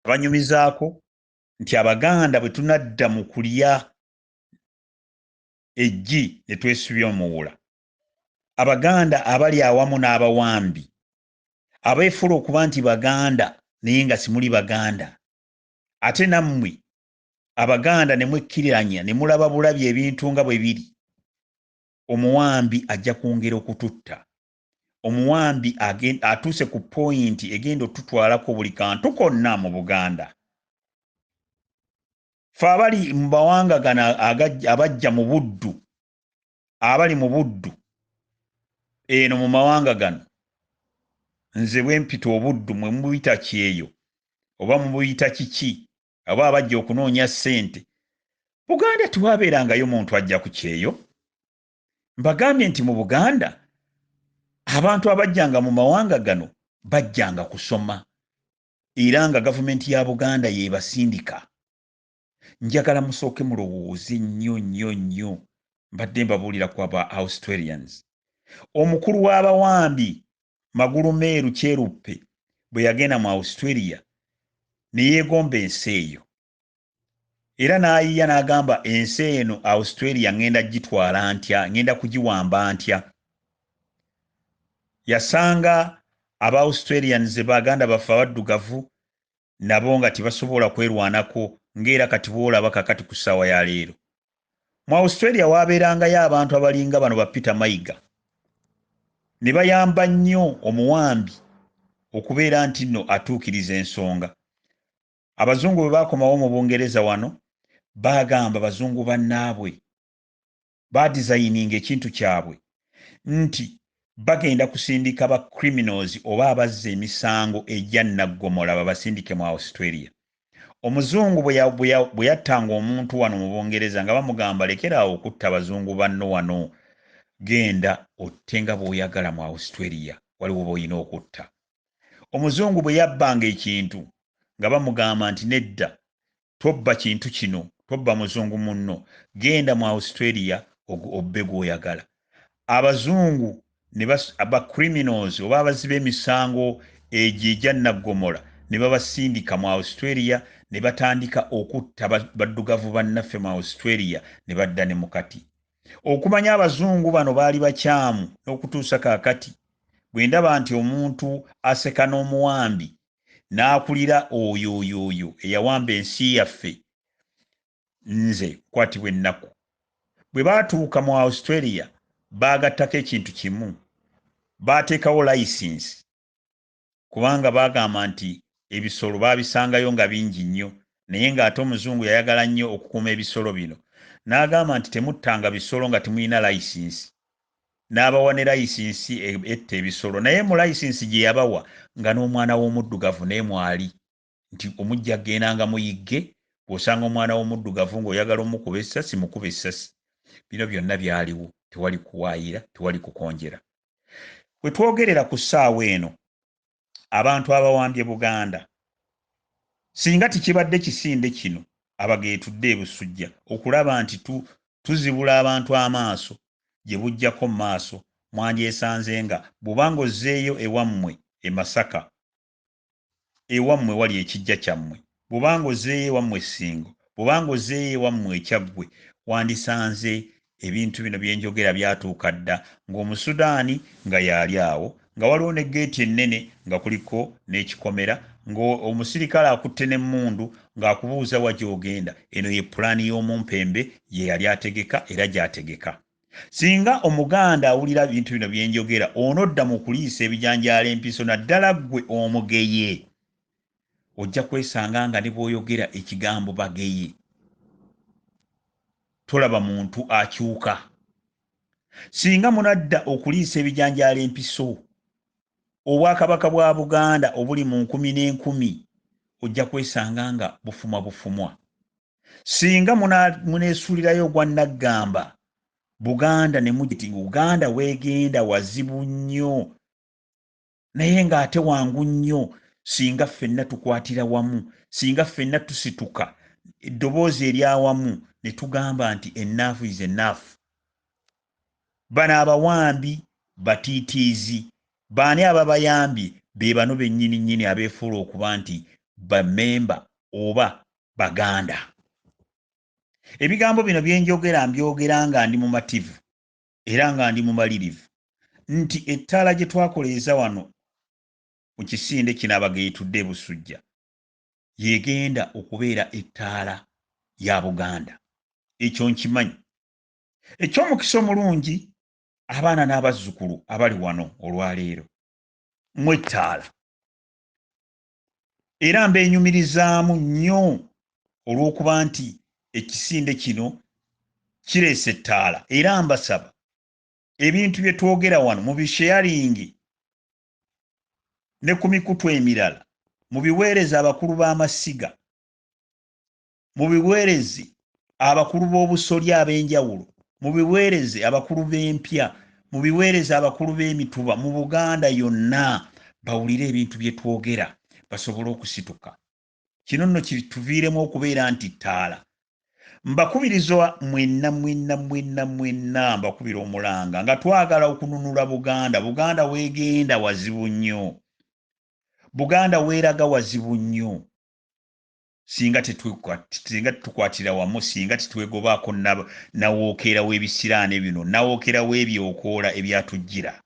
abanyumizaako nti Abaganda bwe tunadda mu kulya eggi ne twesubya omuwula, Abaganda abali awamu n'abawambi abeefuula okuba nti Baganda naye nga simuli Baganda, ate nammwe Abaganda ne mwekkiriranya ne mulaba bulabi ebintu nga bwe biri, omuwambi ajja kwongera okututta. Omuwambi atuuse ku poyinti egenda otutwalako buli kantu konna mu Buganda. Ffe abali mu mawanga gano abajja mu buddu, abali mu buddu eno mu mawanga gano, nze bwe mpita obuddu mwe mubuyita kyeyo oba mubuyita kiki, oba abajja okunoonya ssente, Buganda tewabeerangayo muntu ajja ku kyeyo. Mbagambye nti mu Buganda abantu abajjanga mu mawanga gano bajjanga kusoma era nga gavumenti ya Buganda yeebasindika. Njagala musooke mulowooze nnyo mbadde mbabuulira ku aba Australians. Omukulu w'abawambi Magulumeeru Kyeruppe bwe yagenda mu Australia ne yeegomba ensi eyo era n'ayiya n'agamba ensi eno Australia ngenda gitwala ntya, ngenda kugiwamba ntya. Yasanga aba Australians Baganda baffe abaddugavu nabo nga tebasobola kwerwanako ng'era kati boolaba kakati ku ssaawa ya leero. Mu Australia waabeerangayo abantu abalinga bano ba Peter Mayiga ne bayamba nnyo omuwambi okubeera nti nno atuukiriza ensonga. Abazungu bwe baakomawo mu Bungereza wano baagamba bazungu bannaabwe baadizayininga ekintu kyabwe nti bagenda kusindika ba criminals oba abazza emisango ejja naggomola babasindike mu Australia. Omuzungu bwe yattanga omuntu wano mu Bungereza nga bamugamba lekeraawo okutta abazungu banno wano, genda otte nga bw'oyagala mu Australia, waliwo b'olina okutta. Omuzungu bwe yabbanga ekintu nga bamugamba nti nedda, tobba kintu kino, tobba muzungu munno, genda mu Australia obbe gw'oyagala. Abazungu aba criminals oba abaziba emisango egyo ejja naggomola ne babasindika mu Australia ne batandika okutta baddugavu bannaffe mu Australia ne badda ne mukati. Okumanya abazungu bano baali bakyamu n'okutuusa kaakati bwe ndaba nti omuntu aseka n'omuwambi n'akulira oyo eyawamba ensi yaffe, nze kwatibwa ennaku. Bwe baatuuka mu Australia baagattako ekintu kimu, baateekawo layisinsi kubanga baagamba nti ebisolo baabisangayo nga bingi nnyo, naye ng'ate omuzungu yayagala nnyo okukuuma ebisolo bino. N'agamba nti temuttanga bisolo nga temulina layisinsi. N'abawa ne layisinsi etta ebisolo, naye mu layisinsi gye yabawa nga n'omwana w'omuddugavu naye mwali nti omujja aggendanga muyigge, bw'osanga omwana w'omuddugavu ng'oyagala omukuba essasi mukuba essasi. Bino byonna byaliwo, tewali kuwaayira, tewali kukonjera. Bwe twogerera ku ssaawa eno abantu abawambye Buganda, singa tikibadde kisinde kino abageetudde ebusujja okulaba nti tuzibula abantu amaaso gye bujjako mu maaso, mwandyesanze nga bw'obanga ozzeeyo ewammwe e Masaka, ewammwe wali ekijja kyammwe, bw'obanga ozzeeyo ewammwe Ssingo, bw'obanga ozzeeyo ewammwe e Kyaggwe, wandisanze ebintu bino bye njogera byatuuka dda, ng'Omusudaani nga yali awo, nga waliwo ne geeti ennene nga kuliko n'ekikomera, ng'omusirikale akutte n'emmundu ng'akubuuza wa gy'ogenda. Eno ye pulaani y'omumpembe ye yali ategeka era gy'ategeka. Singa Omuganda awulira ebintu bino bye njogera, onodda mu kuliisa ebijanjaalo empiso, naddala ggwe omugeye, ojja kwesanga nga ne bw'oyogera ekigambo bageye tolaba muntu akyuka. Singa munadda okuliisa ebijanjaalo empiso, Obwakabaka bwa Buganda obuli mu 10,000 ojja kwesanga nga bufumwa. Singa muneesuulirayo ogwa Naggamba Buganda ne mugiti Uganda weegenda wazibu nnyo, naye ng'ate wangu nnyo singa ffenna tukwatira wamu, singa ffenna tusituka eddoboozi eryawamu ne tugamba nti enough is enough. Bano abawambi batiitiizi, baani ababayambye? Be bano bennyini nnyini abeefuula okuba nti bamemba oba baganda. Ebigambo bino byenjogera mbyogera nga ndi mumativu era nga ndi mumalirivu nti ettaala gye twakoleeza wano mu kisinde kino abageetudde Busujja yegenda okubeera ettaala ya Buganda. Ekyo nkimanyi. Eky'omukisa omulungi abaana n'abazzukulu abali wano olwaleero mu ettaala. Era mbeenyumirizaamu nnyo olw'okuba nti ekisinde kino kireese ettaala era mbasaba ebintu bye twogera wano mu bisharingi ne ku mikutu emirala mu biweereza abakulu b'amasiga mu biweerezi abakulu b'obusolya ab'enjawulo mu biweereze abakulu b'empya mu biweereza abakulu b'emituba mu Buganda yonna bawulire ebintu bye twogera basobole okusituka. Kino nno kituviiremu okubeera nti ttaala. Mbakubiriza mwenna mbakubira omulanga nga twagala okununula Buganda. Buganda weegenda wazibu nnyo. Buganda weeraga wazibu nnyo. Singa tetukwatira wamu, singa tetwegobaako nawookeera w'ebisiraane bino, nawookeera w'ebyokoola ebyatujjira.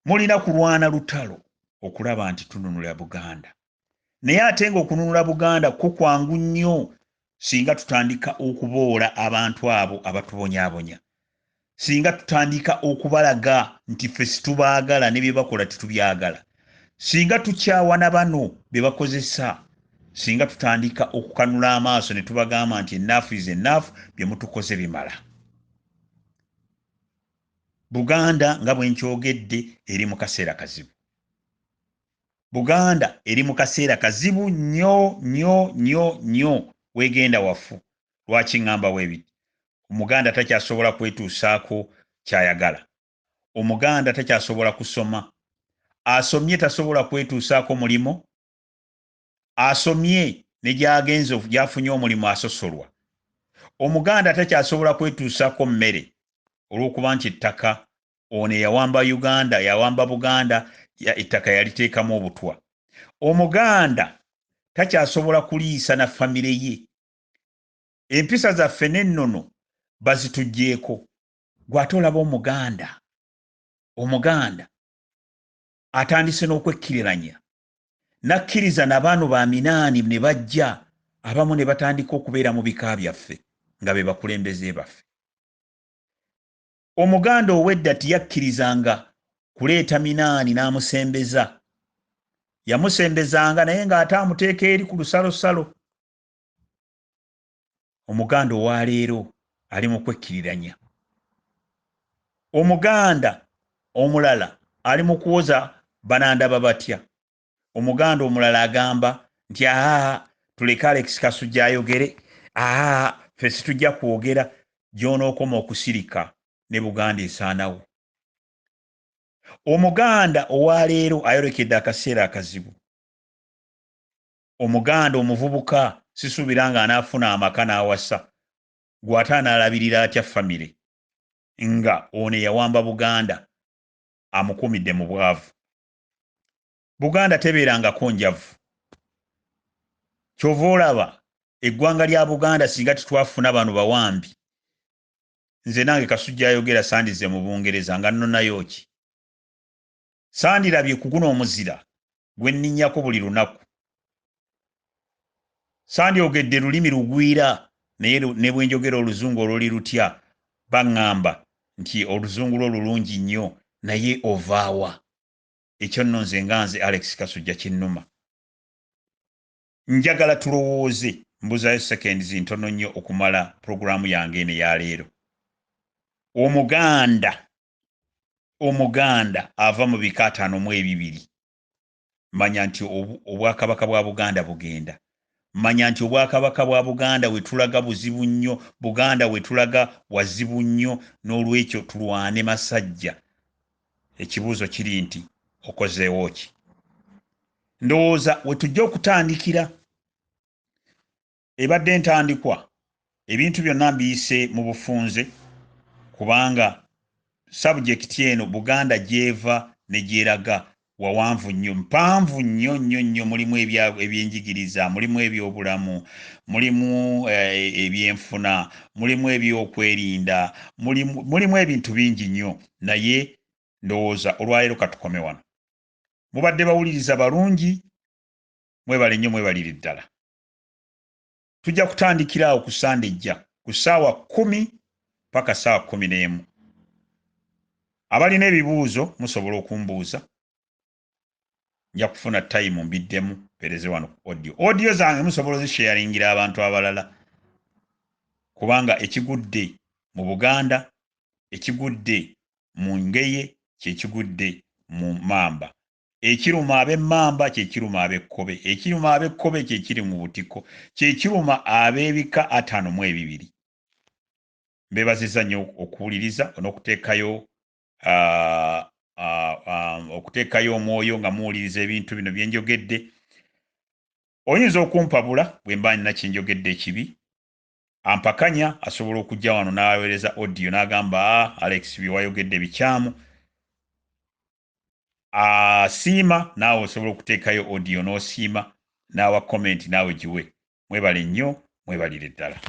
Mulina kulwana lutalo okulaba nti tununula Buganda. Naye ate ng'okununula Buganda kwangu nnyo singa tutandika okuboola abantu abo abatubonyaabonya. Singa tutandika okubalaga nti ffe situbaagala ne bye bakola tetubyagala. Singa tukyawa na bano bye bakozesa. Singa tutandika okukanula amaaso ne tubagamba nti enough is enough, bye mutukoze bimala. Buganda nga bwe nkyogedde eri mu kaseera kazibu. Buganda eri mu kaseera kazibu nnyo weegenda wafu. Lwaki ngamba weebiti? Omuganda takyasobola kwetuusaako kyayagala. Omuganda takyasobola kusoma. Asomye tasobola kwetuusaako mulimo. Asomye ne gy'agenze gy'afunye omulimu asosolwa. Omuganda takyasobola kwetuusaako mmere olw'okuba nti ettaka ono eyawamba Uganda, yawamba Buganda, ettaka yaliteekamu obutwa. Omuganda takyasobola kuliisa na famire ye. Empisa zaffe n'ennono bazituggyeeko. Gw'ate olaba Omuganda atandise n'okwekkiriranya. Nakkiriza na bano ba minaani ne bajja, abamu ne batandika okubeera mu bika byaffe nga be bakulembeze baffe. Omuganda ow'edda tiyakkirizanga kuleeta minaani n'amusembeza. Yamusembezanga naye ng'ate amuteeka eri ku lusalosalo. Omuganda owaleero ali mu kwekkiriranya. Omuganda omulala ali mu kuwoza banandaba batya. Omuganda omulala agamba nti tuleke Alex Kassujja ayogere, ffe situjja kwogera, gy'onookoma okusirika ne Buganda esaanawo. Omuganda owaleero ayolekedde akaseera akazibu. Omuganda omuvubuka sisuubira nga anaafuna amaka n'awasa. Gw'ate anaalabirira atya famire nga ono eyawamba Buganda amukumidde mu bwavu. Buganda tebeerangako njavu. Kyova olaba eggwanga lya Buganda singa tetwafuna bano bawambi. Nze nange Kassujja ayogera sandize mu Bungereza nga nnonayo ki? Sandirabye ku guno omuzira gwe nninnyako buli lunaku. Sandyogedde lulimi lugwira naye ne bwe njogera Oluzungu oluli lutya baŋŋamba nti Oluzungu lwo lulungi nnyo naye ovaawa. Ekyo nno nze Alex Kassujja kinnuma. Njagala tulowooze, mbuzayo seconds ntono nnyo okumala pulogulaamu yange eno eya leero. Omuganda ava mu bika 52. Manya nti obwakabaka bwa Buganda bugenda. Manya nti obwakabaka bwa Buganda wetulaga buzibu nnyo, Buganda wetulaga wazibu nnyo, n'olwekyo tulwane masajja. Ekibuuzo kiri nti okozeewo ki? Ndowooza wetujja okutandikira ebadde ntandikwa ebintu byonna mbiyise mu bufunze kubanga subject eno Buganda gyeva ne Jeragga wawanvu nnyo, mpanvu nnyo, mulimu ebyenjigiriza, mulimu ebyobulamu, mulimu ebyenfuna, mulimu ebyokwerinda, mulimu ebintu bingi nnyo, naye ndowooza olwaleero katukome wano. Mubadde bawuliriza balungi, mwebale nnyo, mwebalire ddala. Tujja kutandikira awo ku Sande ejja ku ssaawa 10 paka ssaawa 11. Abalina ebibuuzo musobola okumbuuza. Nja kufuna time mbiddemu pereze wano ku audio zange musobola ozisharingira abantu abalala, kubanga ekigudde mu Buganda, ekigudde mu Ngeye, kyekigudde mu Mamba. Ekiruma ab'Emmamba kyekiruma ab'Ekkobe, ekiruma ab'Ekkobe kyekiri mu Butiko, kyekiruma ab'ebika 52. Mbeebazizza nnyo okuwuliriza n'okuteekayo okuteekayo omwoyo nga muwuliriza ebintu bino bye njogedde. Oyinza okumpabula bwe mba nina kyenjogedde ekibi. Ampakanya asobola okujja wano n'aweereza audio n'agamba Alex bye wayogedde bikyamu. Siima naawe osobola okuteekayo audio n'osiima, n'awa comment naawe giwe. Mwebale nnyo, mwebalire ddala.